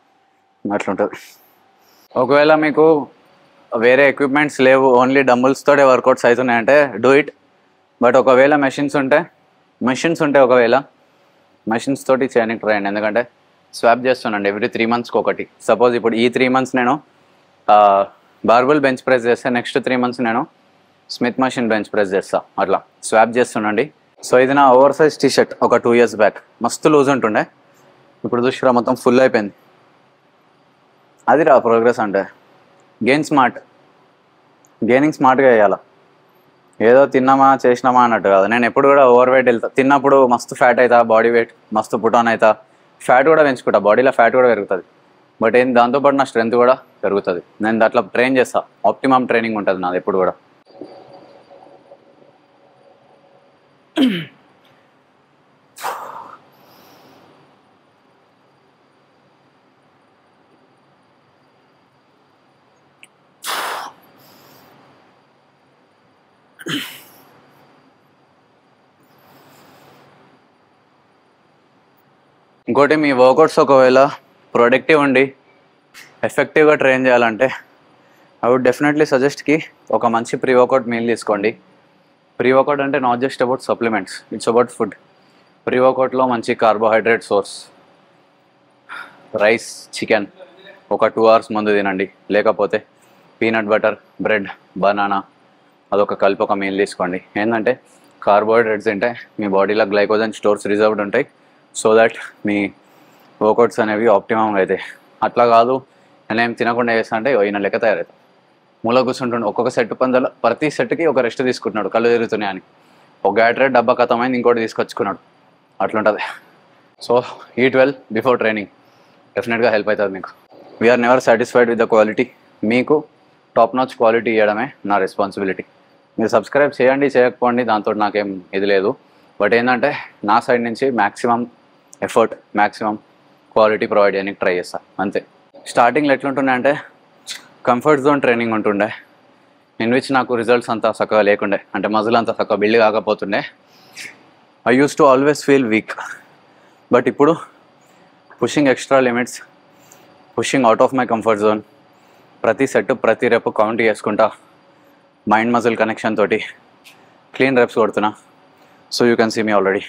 అట్లుంటుంది. ఒకవేళ మీకు వేరే ఎక్విప్మెంట్స్ లేవు, ఓన్లీ డంబుల్స్తోనే వర్కౌట్స్ అవుతున్నాయంటే డూ ఇట్. బట్ ఒకవేళ మెషిన్స్ ఉంటే ఒకవేళ మెషిన్స్ తోటి చేయడానికి ట్రై అయ్యండి. ఎందుకంటే స్వాప్ చేస్తున్నాండి ఎవ్రీ 3 months ఒకటి. సపోజ్ ఇప్పుడు ఈ 3 months నేను బార్బుల్ బెంచ్ ప్రెస్ చేస్తే, నెక్స్ట్ 3 months నేను స్మిత్ మషిన్ బెంచ్ ప్రెస్ చేస్తా, అట్లా స్వాప్ చేస్తున్నాండి. సో ఇది నా ఓవర్ సైజ్ టీషర్ట్ ఒక 2 years బ్యాక్, మస్తు లూజ్ ఉంటుండే. ఇప్పుడు చూసిరా మొత్తం ఫుల్ అయిపోయింది. అది రా ప్రోగ్రెస్ అంటే. గెయినింగ్ స్మార్ట్గా వేయాలి, ఏదో తిన్నామా చేసినామా అన్నట్టు కాదు. నేను ఎప్పుడు కూడా ఓవర్ వెయిట్ వెళ్తా, తిన్నప్పుడు మస్తు ఫ్యాట్ అవుతా, బాడీ వెయిట్ మస్తు పుట్ ఆన్ అవుతా, ఫ్యాట్ కూడా పెంచుకుంటా, బాడీలో ఫ్యాట్ కూడా పెరుగుతుంది. బట్ దాంతోపాటు నా స్ట్రెంత్ కూడా పెరుగుతుంది. నేను అట్లా ట్రైన్ చేస్తా, ఆప్టిమమ్ ట్రైనింగ్ ఉంటుంది నాది ఎప్పుడు కూడా. ఇంకోటి, మీ వర్కౌట్స్ ఒకవేళ ప్రొడక్టివ్ ఉండి ఎఫెక్టివ్గా ట్రైన్ చేయాలంటే ఐ వుడ్ డెఫినెట్లీ సజెస్ట్కి ఒక మంచి ప్రీ వర్కౌట్ మీల్ తీసుకోండి. ప్రీ వర్కౌట్ అంటే not just about supplements, it's about food. Pre వర్కౌట్లో మంచి కార్బోహైడ్రేట్ సోర్స్, రైస్, చికెన్ ఒక 2 hours ముందు తినండి. లేకపోతే పీనట్ బటర్, బ్రెడ్, బనానా అదొక కలిపి ఒక మీల్ తీసుకోండి. ఏంటంటే కార్బోహైడ్రేట్స్ తింటే మీ బాడీలో గ్లైకోజన్ స్టోర్స్ రిజర్వ్డ్ ఉంటాయి. సో దట్ మీ వర్కౌట్స్ అనేవి ఆప్టిమమ్ అవుతాయి. అట్లా కాదు నేనేం తినకుండా చేస్తా అంటే ఈయన లెక్క తయారవుతాం. మూల కూర్చుంటుండే, ఒక్కొక్క సెట్ పందాల ప్రతి సెట్కి ఒక రెస్ట్ తీసుకుంటున్నాడు కళ్ళు తిరుగుతున్నాయి అని. ఒక గ్యాటరేట్ డబ్బా ఖతమైంది, ఇంకోటి తీసుకొచ్చుకున్నాడు, అట్లుంటుంది. So eat well before training, డెఫినెట్గా హెల్ప్ అవుతుంది మీకు. We're never satisfied with the quality. మీకు టాప్ నాచ్ క్వాలిటీ ఇవ్వడమే నా రెస్పాన్సిబిలిటీ. మీరు సబ్స్క్రైబ్ చేయండి, చేయకపోండి, దాంతో నాకేం ఇది లేదు. బట్ ఏంటంటే నా సైడ్ నుంచి maximum effort, maximum quality provide చేయడానికి ట్రై చేస్తాను అంతే. స్టార్టింగ్లో ఎట్లుంటుండే అంటే కంఫర్ట్ జోన్ ట్రైనింగ్ ఉంటుండే, ఇన్ విచ్ నాకు రిజల్ట్స్ అంతా చక్కగా లేకుండే, అంటే మజిల్ అంతా చక్కగా బిల్డ్ కాకపోతుండే. I use to always feel weak. But ఇప్పుడు pushing extra limits, pushing out of my comfort zone, ప్రతి సెట్ ప్రతి రెప్ కౌంట్ చేసుకుంటా, మైండ్ మజిల్ కనెక్షన్ తోటి క్లీన్ రెప్స్ కొడుతున్నా. So you can see me already.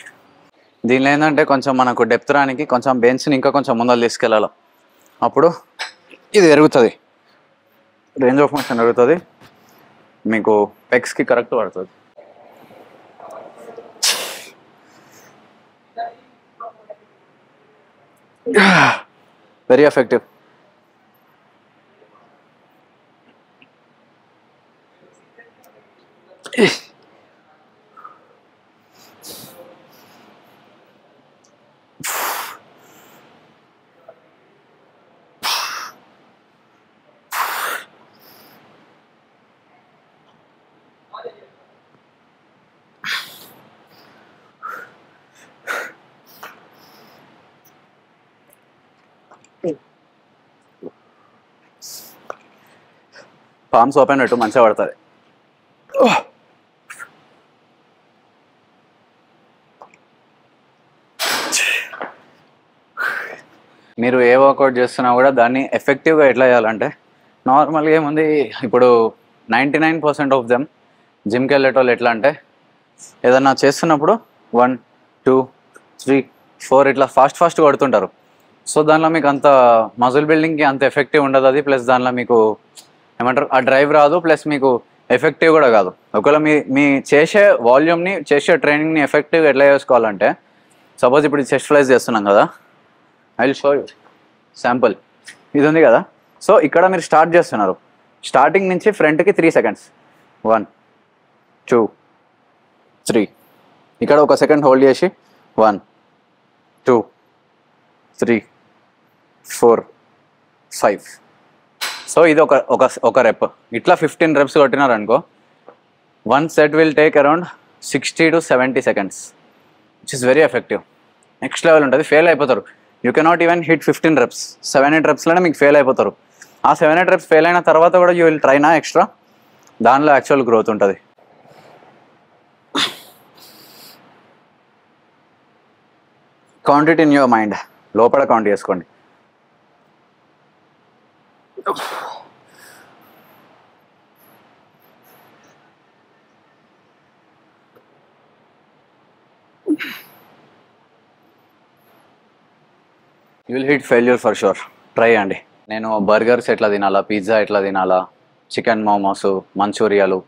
దీనిలో ఏంటంటే కొంచెం మనకు డెప్త్ రానికి కొంచెం బెంచ్ని ఇంకా కొంచెం ముందర తీసుకెళ్ళాలి. అప్పుడు ఇది పెరుగుతుంది, రేంజ్ ఆఫ్ మోషన్ పెరుగుతుంది, మీకు పెగ్స్కి కరెక్ట్ పడుతుంది. Very effective. పామ్స్ ఓపెన్ పెట్టు, మంచిగా పడుతుంది. మీరు ఏ వర్కౌట్ చేస్తున్నా కూడా దాన్ని ఎఫెక్టివ్గా ఎట్లా చేయాలంటే, నార్మల్గా ఏముంది, ఇప్పుడు 99% ఆఫ్ దెమ్ జిమ్కి వెళ్ళేటోళ్ళు ఎట్లా అంటే, ఏదన్నా చేస్తున్నప్పుడు 1 2 3 4 ఇట్లా ఫాస్ట్ కొడుతుంటారు. సో దానిలో మీకు అంత మజిల్ బిల్డింగ్కి అంత ఎఫెక్టివ్ ఉండదు అది. ప్లస్ దానిలో మీకు ఏమంటారు, ఆ డ్రైవ్ రాదు, ప్లస్ మీకు ఎఫెక్టివ్ కూడా కాదు. ఒకవేళ మీ చేసే వాల్యూమ్ని, చేసే ట్రైనింగ్ని ఎఫెక్టివ్గా ఎట్లా చేసుకోవాలంటే, సపోజ్ ఇప్పుడు చెస్ట్ ఫ్లైస్ చేస్తున్నాం కదా, I will show you sample. ఇది ఉంది కదా, సో ఇక్కడ మీరు స్టార్ట్ చేస్తున్నారు. స్టార్టింగ్ నుంచి ఫ్రంట్కి 3 seconds, 1 2 3. ఇక్కడ 1 second హోల్డ్ చేసి 1 2 3 4 5. సో ఇది ఒక రెప్. ఇట్లా 15 reps కొట్టినారు అనుకో, 1 set will take around 60 to 70 seconds, which is very effective. Next level ఉంటుంది. ఫెయిల్ అయిపోతారు. You cannot even hit 15 reps. 7-8 repsలోనే మీకు ఫెయిల్ అయిపోతారు. ఆ 7-8 reps ఫెయిల్ అయిన తర్వాత కూడా యూ విల్ ట్రైనా ఎక్స్ట్రా, దానిలో యాక్చువల్ గ్రోత్ ఉంటుంది. Count it in your mind, లోపల కౌంట్ చేసుకోండి. You will hit failure for sure. Try అండి. నేను బర్గర్స్ ఎట్లా తినాలా, పిజ్జా ఎట్లా తినాలా, చికెన్ మోమోస్, మంచూరియాలు,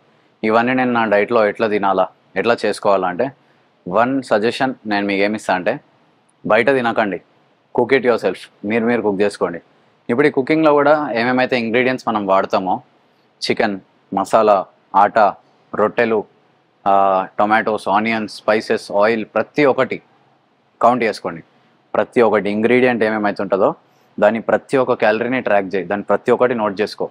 ఇవన్నీ నేను నా డైట్లో ఎట్లా తినాలా, ఎట్లా చేసుకోవాలంటే, 1 సజెషన్ నేను మీకు ఏమిస్తా అంటే, బయట తినకండి. Cook it your self. మీరు కుక్ చేసుకోండి. ఇప్పుడు ఈ కుకింగ్లో కూడా ఏమేమైతే ఇంగ్రీడియంట్స్ మనం వాడతామో, చికెన్ మసాలా, ఆటా, రొట్టెలు, టొమాటోస్, ఆనియన్స్, స్పైసెస్, ఆయిల్, ప్రతి ఒక్కటి కౌంట్ చేసుకోండి. ప్రతి ఒక్కటి ఇంగ్రీడియంట్ ఏమేమైతే ఉంటుందో దాని ప్రతి ఒక్క క్యాలరీని ట్రాక్ చేయి. దాని ప్రతి ఒక్కటి నోట్ చేసుకో.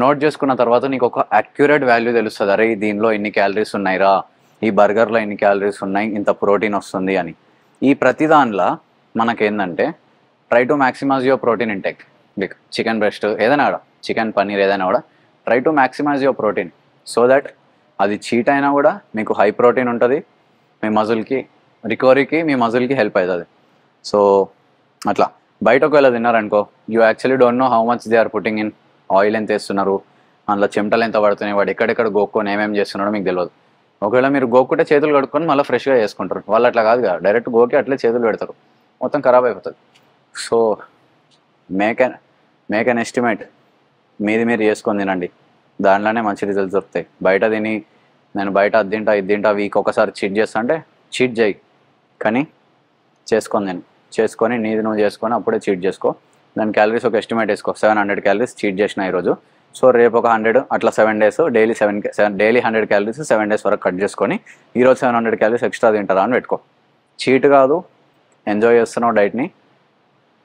నోట్ చేసుకున్న తర్వాత నీకు ఒక అక్యురేట్ వాల్యూ తెలుస్తుంది. అరే దీనిలో ఇన్ని క్యాలరీస్ ఉన్నాయిరా, ఈ బర్గర్లో ఇన్ని క్యాలరీస్ ఉన్నాయి, ఇంత ప్రోటీన్ వస్తుంది అని. ఈ ప్రతి దానిలో మనకేందంటే, try to maximize your protein intake. Like chicken breast ఏదైనా కూడా, చికెన్ పన్నీర్ ఏదైనా కూడా, try to maximize your protein so that అది చీట్ అయినా కూడా మీకు హై ప్రోటీన్ ఉంటుంది. మీ మజిల్కి రికవరీకి, మీ మజిల్కి హెల్ప్ అవుతుంది. సో అట్లా బయటకు వెళ్ళి తిన్నారనుకో, you actually don't know how much they are putting in. Oil ఎంత వేస్తున్నారు, అందులో చెమటలు ఎంత పడుతున్నాయి, వాడు ఎక్కడెక్కడ గోక్కొని ఏమేమి చేస్తున్నాడో మీకు తెలియదు. ఒకవేళ మీరు గోక్కుంటే చేతులు కడుక్కొని మళ్ళీ ఫ్రెష్గా చేసుకుంటారు. వాళ్ళు అట్లా కాదు కదా, డైరెక్ట్ గోకి అట్లే చేతులు పెడతారు, మొత్తం ఖరాబ్ అయిపోతుంది. So make an estimate. మీరు చేసుకొని తినండి, దాంట్లోనే మంచి రిజల్ట్స్ దొరుకుతాయి. బయట తిని నేను బయట అది తింటా వీక్ ఒకసారి చీట్ చేస్తా అంటే చీట్ చేయి, కానీ చేసుకొని నీది నువ్వు చేసుకొని అప్పుడే చీట్ చేసుకో. దాని క్యాలరీస్ ఒక ఎస్టిమేట్ వేసుకో. 700 calories చీట్ చేసిన ఈరోజు. సో రేపు ఒక 100, అట్లా 7 days, డైలీ 100 calories 7 days వరకు కట్ చేసుకొని ఈరోజు 700 calories ఎక్స్ట్రా తింటారా అని పెట్టుకో. చీట్ కాదు, ఎంజాయ్ చేస్తున్నావు డైట్ని,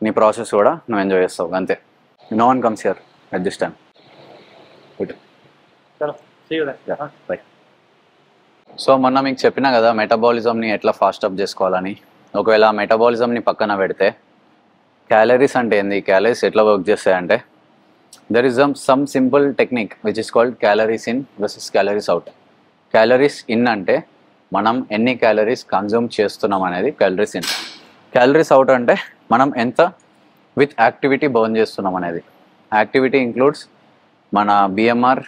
నీ ప్రాసెస్ కూడా నువ్వు ఎంజాయ్ చేస్తావు, అంతే. No one comes here at this time. Bye. So మొన్న మీకు చెప్పినా కదా మెటబాలిజంని ఎట్లా ఫాస్ట్ అప్ చేసుకోవాలని. ఒకవేళ మెటబాలిజంని పక్కన పెడితే క్యాలరీస్ అంటే ఏంది, క్యాలరీస్ ఎట్లా వర్క్ చేస్తాయంటే, there is some simple technique which is called calories in verses calories out. Calories in అంటే మనం ఎన్ని క్యాలరీస్ కన్జ్యూమ్ చేస్తున్నాం అనేది క్యాలరీస్ ఇన్. క్యాలరీస్ అవుట్ అంటే మనం ఎంత విత్ యాక్టివిటీ బర్న్ చేస్తున్నాం అనేది. యాక్టివిటీ ఇంక్లూడ్స్ మన బిఎంఆర్,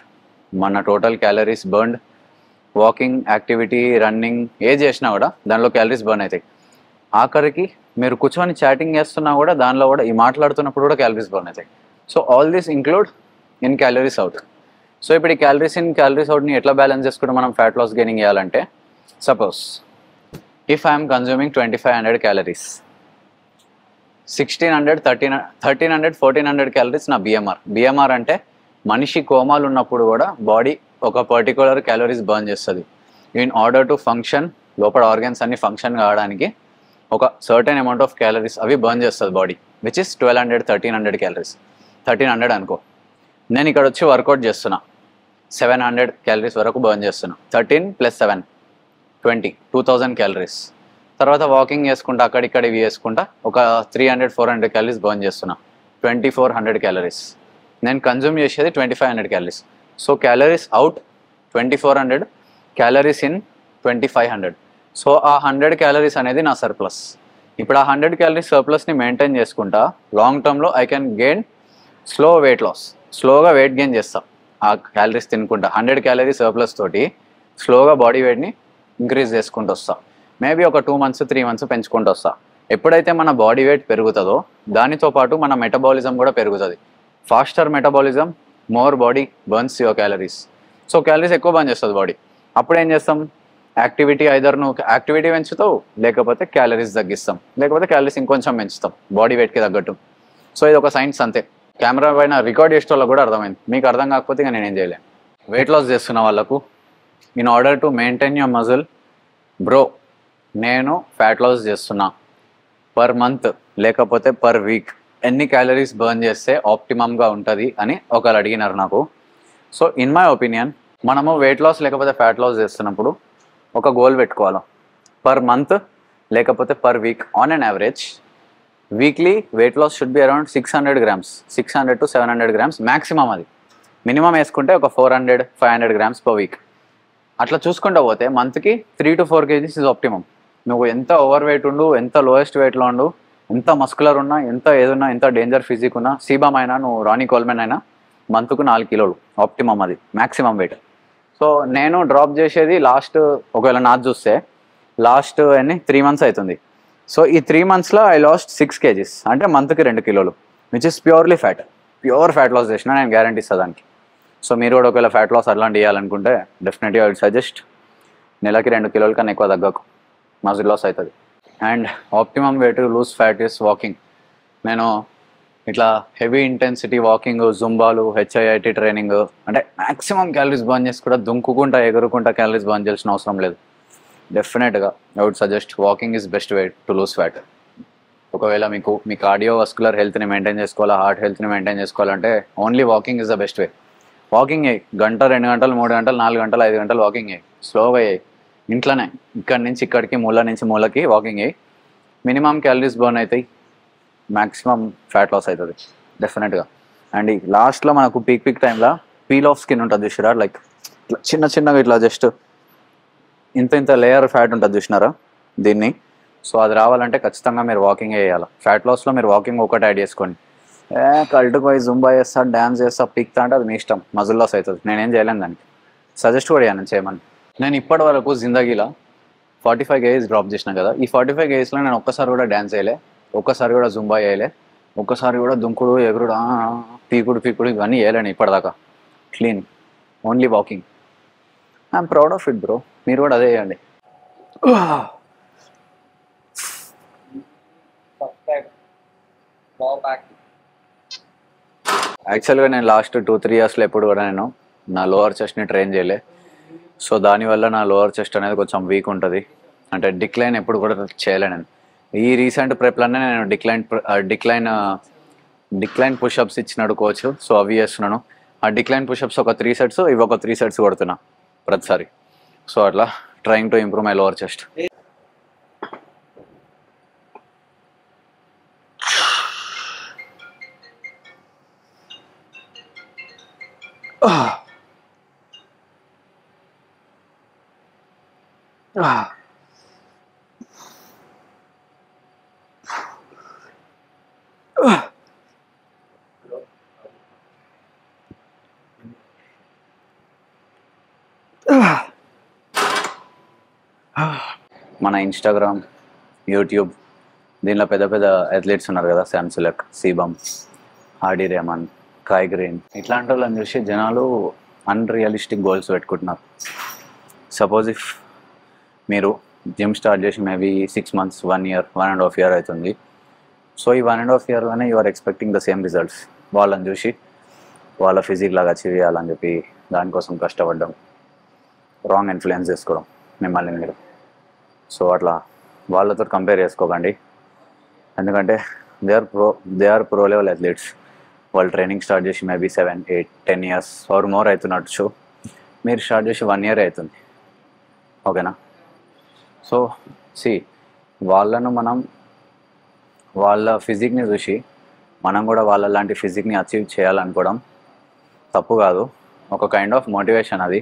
మన total calories burned, walking activity, running, ఏది చేసినా కూడా దానిలో క్యాలరీస్ బర్న్ అవుతాయి. ఆఖరికి మీరు కూర్చొని చాటింగ్ చేస్తున్నా కూడా దానిలో కూడా, ఈ మాట్లాడుతున్నప్పుడు కూడా క్యాలరీస్ బర్న్ అవుతాయి. So all this include in calories out. So ఇప్పుడు ఈ క్యాలరీస్ ఇన్ క్యాలరీస్ అవుట్ని ఎట్లా బ్యాలెన్స్ చేసుకుంటే మనం ఫ్యాట్ లాస్ గెయినింగ్ చేయాలంటే, suppose if I'm consuming 2500 calories, 1600 1300 1400 calories నా బిఎంఆర్ అంటే మనిషి కోమాలు ఉన్నప్పుడు కూడా బాడీ ఒక పర్టికులర్ క్యాలరీస్ బర్న్ చేస్తుంది. ఇన్ ఆర్డర్ టు ఫంక్షన్, లోపల ఆర్గన్స్ అన్ని ఫంక్షన్ కావడానికి ఒక సర్టెన్ అమౌంట్ ఆఫ్ క్యాలరీస్ అవి బర్న్ చేస్తుంది బాడీ, విచ్ ఇస్ 1200 1300 క్యాలరీస్. 1300 అనుకో, నేను ఇక్కడ వచ్చి వర్కౌట్ చేస్తున్నా 700 క్యాలరీస్ వరకు బర్న్ చేస్తున్నా. 13 + 7 2000 క్యాలరీస్. తర్వాత వాకింగ్ చేసుకుంటా అక్కడిక్కడ ఇవి చేసుకుంటా ఒక 300 400 క్యాలరీస్ బర్న్ చేస్తున్నా. 2400 క్యాలరీస్. నేను కన్జ్యూమ్ చేసేది 2500 calories. So calories out 2400, calories in 2500. So ఆ 100 క్యాలరీస్ అనేది నా సర్ప్లస్. ఇప్పుడు ఆ 100 క్యాలరీస్ సర్ప్లస్ని మెయింటైన్ చేసుకుంటా లాంగ్ టర్మ్లో I can gain slow weight loss. స్లోగా వెయిట్ గెయిన్ చేస్తా ఆ క్యాలరీస్ తినుకుంటా. 100 క్యాలరీస్ సర్ప్లస్ తోటి స్లోగా బాడీ వెయిట్ని ఇంక్రీజ్ చేసుకుంటూ వస్తా. మేబీ ఒక 2 months 3 months పెంచుకుంటూ వస్తా. ఎప్పుడైతే మన బాడీ వెయిట్ పెరుగుతుందో దానితో పాటు మన మెటబాలిజం కూడా పెరుగుతుంది. Faster metabolism, more body burns your calories. So calories ఎక్కువ బర్న్ చేస్తుంది బాడీ. అప్పుడు ఏం చేస్తాం, యాక్టివిటీ ఐదర్ నువ్వు యాక్టివిటీ పెంచుతావు, లేకపోతే క్యాలరీస్ తగ్గిస్తాం, లేకపోతే క్యాలరీస్ ఇంకొంచెం పెంచుతాం బాడీ వెయిట్కి తగ్గట్టు. సో ఇది ఒక సైన్స్ అంతే. కెమెరా పైన రికార్డ్ చేసే వాళ్ళకి కూడా అర్థమైంది. మీకు అర్థం కాకపోతే ఇక నేనేం చేయలేను. వెయిట్ లాస్ చేస్తున్న వాళ్ళకు in order to maintain your muscle bro, నేను ఫ్యాట్ లాస్ చేస్తున్నా పర్ మంత్ లేకపోతే పర్ వీక్ ఎన్ని క్యాలరీస్ బర్న్ చేస్తే ఆప్టిమమ్గా ఉంటుంది అని ఒకరు అడిగినారు నాకు. సో ఇన్ మై ఒపీనియన్ మనము వెయిట్ లాస్ లేకపోతే ఫ్యాట్ లాస్ చేస్తున్నప్పుడు ఒక గోల్ పెట్టుకోవాలి. పర్ మంత్ లేకపోతే per week on an average weekly weight loss should be around 600 grams, 600 to 700 grams maximum. అది మినిమం వేసుకుంటే ఒక 400 500 grams per వీక్. అట్లా చూసుకుంటూ పోతే మంత్కి 3 to 4 kgs ఇస్ ఆప్టిమమ్. నువ్వు ఎంత ఓవర్ వెయిట్ ఉండు, ఎంత లోయెస్ట్ వెయిట్లో ఉండు, ఎంత మస్కులర్ ఉన్నా, ఎంత ఏదున్నా, ఎంత డేంజర్ ఫిజిక్ ఉన్నా, సీబామ్ అయినా, నువ్వు రానీ కోల్మెన్ అయినా, మంత్కు 4 kilos ఆప్టిమమ్, అది మ్యాక్సిమం వెయిట్. సో నేను డ్రాప్ చేసేది లాస్ట్, ఒకవేళ నాది చూస్తే లాస్ట్ 3 months అవుతుంది. సో ఈ 3 monthsలో ఐ లాస్ట్ 6 kgs, అంటే మంత్కి 2 kilos, which is purely fat. Pure fat loss చేసిన నేను గ్యారంటీ ఇస్తాను దానికి. సో మీరు కూడా ఒకవేళ ఫ్యాట్ లాస్ అట్లాంటి చేయాలనుకుంటే డెఫినెట్గా ఐ వుడ్ సజెస్ట్ నెలకి 2 kilos కన్నా ఎక్కువ తగ్గకు, మజిల్ లాస్ అవుతుంది. And optimum way to lose fat is walking. నేను ఇట్లా హెవీ ఇంటెన్సిటీ వాకింగ్, జుంబాలు, HIIT ట్రైనింగ్, అంటే మ్యాక్సిమం క్యాలరీస్ బర్న్ చేసి కూడా దుంకుకుంటా ఎగురుకుంటా క్యాలరీస్ బర్న్ చేయాల్సిన అవసరం లేదు. డెఫినెట్గా I would suggest walking is best way to lose fat. ఒకవేళ మీ కార్డియోవాస్కులర్ హెల్త్ని మెయింటైన్ చేసుకోవాలా, హార్ట్ హెల్త్ని మెయింటైన్ చేసుకోవాలంటే only walking is the best way. Walking అయ్యి 1 గంట 2 గంటలు 3 గంటలు 4 గంటలు 5 గంటలు వాకింగ్ అయ్యి స్లోగా అయ్యి ఇంట్లోనే ఇక్కడి నుంచి ఇక్కడికి మూల నుంచి మూలకి వాకింగ్ అయ్యి మినిమం క్యాలరీస్ బర్న్ అవుతాయి, మ్యాక్సిమం ఫ్యాట్ లాస్ అవుతుంది డెఫినెట్గా. అండ్ ఈ లాస్ట్లో మనకు పీక్ టైంలో పీల్ ఆఫ్ స్కిన్ ఉంటుంది చూసిరా, లైక్ ఇట్లా చిన్నగా ఇట్లా జస్ట్ ఇంత లేయర్ ఫ్యాట్ ఉంటుంది చూసినారా దీన్ని. సో అది రావాలంటే ఖచ్చితంగా మీరు వాకింగ్ చేయాలి. ఫ్యాట్ లాస్లో మీరు వాకింగ్ ఒకటి యాడ్ చేసుకోండి. కల్టుకు పోయి జుంబా చేస్తా, డ్యాన్స్ చేస్తా, పీక్తా అంటే అది మీ ఇష్టం, మజిల్ లాస్ అవుతుంది. నేనేం చేయలేను దానికి, సజెస్ట్ కూడా చేయను చేయమని. నేను ఇప్పటి వరకు జిందగీలో 45 kgs డ్రాప్ చేసిన కదా. ఈ 45 kgsలో నేను ఒక్కసారి కూడా డ్యాన్స్ చేయలే, ఒక్కసారి కూడా జుంబా చేయలే, ఒక్కసారి కూడా దుంకుడు ఎగురుడు పీకుడు ఇవన్నీ చేయలేను ఇప్పటిదాకా. Clean, only walking. I'm proud of it bro. మీరు కూడా అదే చేయండి. యాక్చువల్గా నేను లాస్ట్ 2-3 yearsలో ఎప్పుడు కూడా నేను నా లోవర్ చెస్ట్ని ట్రైన్ చేయలే. సో దానివల్ల నా లోవర్ చెస్ట్ అనేది కొంచెం వీక్ ఉంటుంది. అంటే డిక్లైన్ ఎప్పుడు కూడా చేయలే నేను. ఈ రీసెంట్ ప్రెప్లోనే నేను డిక్లైన్ పుషప్స్ ఇచ్చినాడు కోచ్. సో అవి చేస్తున్నాను. ఆ డిక్లైన్ పుషప్స్ ఒక 3 sets, ఇవి ఒక 3 sets కొడుతున్నా ప్రతిసారి. సో అట్లా trying to improve my lower chest. మన ఇన్స్టాగ్రామ్, యూట్యూబ్ దీనిలో పెద్ద అథ్లెట్స్ ఉన్నారు కదా, Sam Sulek, CBum, Hardy Rehman, Kai Greene, ఇట్లాంటి వాళ్ళని చూసి జనాలు అన్రియలిస్టిక్ గోల్స్ పెట్టుకుంటున్నారు. సపోజ్ ఇఫ్ మీరు జిమ్ స్టార్ట్ చేసి మేబీ 6 months 1 year 1.5 year అవుతుంది, సో ఈ 1.5 ఇయర్లోనే you are expecting the same results. వాళ్ళని చూసి వాళ్ళ ఫిజిక్ లాగా అచీవ్ చేయాలని చెప్పి దానికోసం కష్టపడడం, రాంగ్ ఇన్ఫ్లుయెన్స్ చేసుకోవడం మిమ్మల్ని మీరు. సో అట్లా వాళ్ళతో కంపేర్ చేసుకోకండి. ఎందుకంటే they are pro level athletes. వాళ్ళు ట్రైనింగ్ స్టార్ట్ చేసి మేబీ 7, 8, 10 ఇయర్స్ ఆర్ మోర్ అవుతున్నట్టు. మీరు స్టార్ట్ చేసి 1 ఇయర్ అవుతుంది. ఓకేనా? సో వాళ్ళను మనం వాళ్ళ ఫిజిక్ని చూసి మనం కూడా వాళ్ళ లాంటి ఫిజిక్ని అచీవ్ చేయాలనుకోవడం తప్పు కాదు, ఒక కైండ్ ఆఫ్ మోటివేషన్ అది.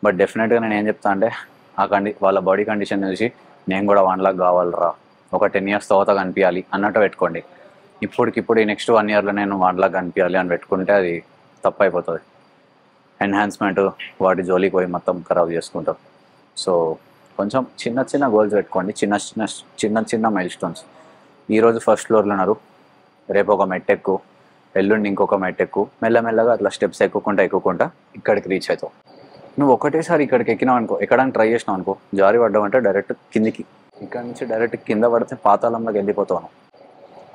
బట్ డెఫినెట్గా నేను ఏం చెప్తా అంటే వాళ్ళ బాడీ కండిషన్ చూసి నేను కూడా 1 లాక్ కావాలరా, ఒక 10 ఇయర్స్ తర్వాత కనిపించాలి అన్నట్టు పెట్టుకోండి. ఇప్పటికిప్పుడు ఈ నెక్స్ట్ 1 ఇయర్లో నేను 1 లాక్ కనిపించాలి అని పెట్టుకుంటే అది తప్పు అయిపోతుంది. ఎన్హాన్స్మెంట్ వాటి జోలికి పోయి మొత్తం ఖరాబ్ చేసుకుంటారు. సో కొంచెం చిన్న చిన్న గోల్స్ పెట్టుకోండి, చిన్న చిన్న మైల్ స్టోన్స్. ఈరోజు ఫస్ట్ ఫ్లోర్లో ఉన్నారు, రేపు ఒక మెట్టెక్కు, ఎల్లుండి ఇంకొక మెట్టెక్కు, మెల్లమెల్లగా అట్లా స్టెప్స్ ఎక్కుకుంటా ఇక్కడికి రీచ్ అవుతావు. నువ్వు ఒకటేసారి ఇక్కడికి ఎక్కినావు అనుకో, ఎక్కడానికి ట్రై చేసినావు అనుకో, జారి పడ్డావంటే డైరెక్ట్ కిందికి, ఇక్కడ నుంచి డైరెక్ట్ కింద పడితే పాతాళంలోకి వెళ్ళిపోతావు.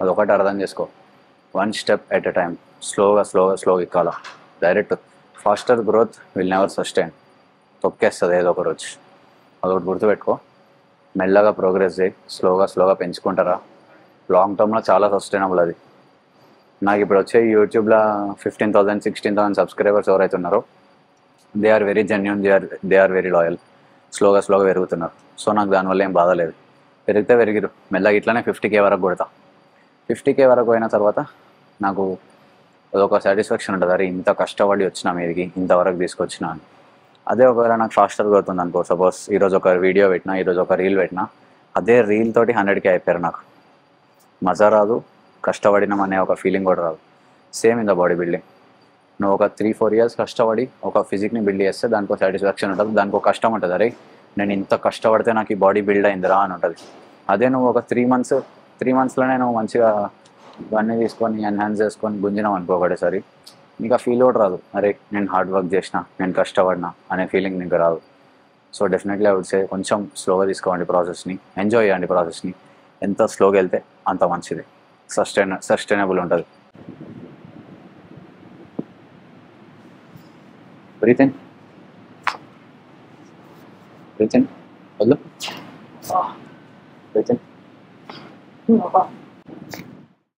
అదొకటి అర్థం చేసుకో. 1 స్టెప్ ఎట్ ఎ టైం, స్లోగా ఎక్కాల. Direct faster growth will never sustain, తొక్కేస్తుంది ఏదో ఒక రోజు. అదొకటి గుర్తుపెట్టుకో. మెల్లగా ప్రోగ్రెస్ చేయి, స్లోగా పెంచుకుంటారా. లాంగ్ టర్మ్లో చాలా సస్టైనబుల్ అది. నాకు ఇప్పుడు వచ్చే యూట్యూబ్లో 15,000, 16,000 సబ్స్క్రైబర్స్ ఎవరైతే ఉన్నారో they are very genuine, they are very loyal. స్లోగా పెరుగుతున్నారు. సో నాకు దానివల్ల ఏం బాధ లేదు. పెరిగిరు మెల్లగా ఇట్లానే 50K వరకు కొడతా. 50K వరకు పోయిన తర్వాత నాకు అదొక సాటిస్ఫాక్షన్ ఉంటుంది, అరే ఇంత కష్టపడి వచ్చిన మీదికి, ఇంతవరకు తీసుకొచ్చిన అని. అదే ఒకవేళ నాకు ఫాస్టర్ అవుతుంది అనుకో, సపోజ్ ఈరోజు ఒక వీడియో పెట్టినా, ఈరోజు ఒక రీల్ పెట్టినా, అదే రీల్ తోటి 100K అయిపోయారు. నాకు మజా రాదు, కష్టపడినాం అనే ఒక ఫీలింగ్ కూడా రాదు. Same in the body building. నువ్వు ఒక 3-4 ఇయర్స్ కష్టపడి ఒక ఫిజిక్ని బిల్డ్ చేస్తే దానికి సాటిస్ఫాక్షన్ ఉంటుంది, దానికి ఒక కష్టం ఉంటుంది. అరే నేను ఇంత కష్టపడితే నాకు ఈ బాడీ బిల్డ్ అయిందిరా అని ఉంటుంది. అదే నువ్వు ఒక 3 మంత్స్లోనే నువ్వు మంచిగా ఇవన్నీ తీసుకొని ఎన్హాన్స్ చేసుకొని గుంజినావు అనుకో ఒకటేసారి, నీకు ఆ ఫీల్ కూడా రాదు. అరే నేను హార్డ్ వర్క్ చేసిన, నేను కష్టపడినా అనే ఫీలింగ్ నీకు రాదు. So definitely I would say కొంచెం స్లోగా తీసుకోండి ప్రాసెస్ని, ఎంజాయ్ చేయండి ప్రాసెస్ని. ఎంత స్లోగా వెళ్తే అంత మంచిది, సస్టైనబుల్ ఉంటుంది. బ్రీత్ ఇన్, వద్దు, బ్రీత్ ఇన్.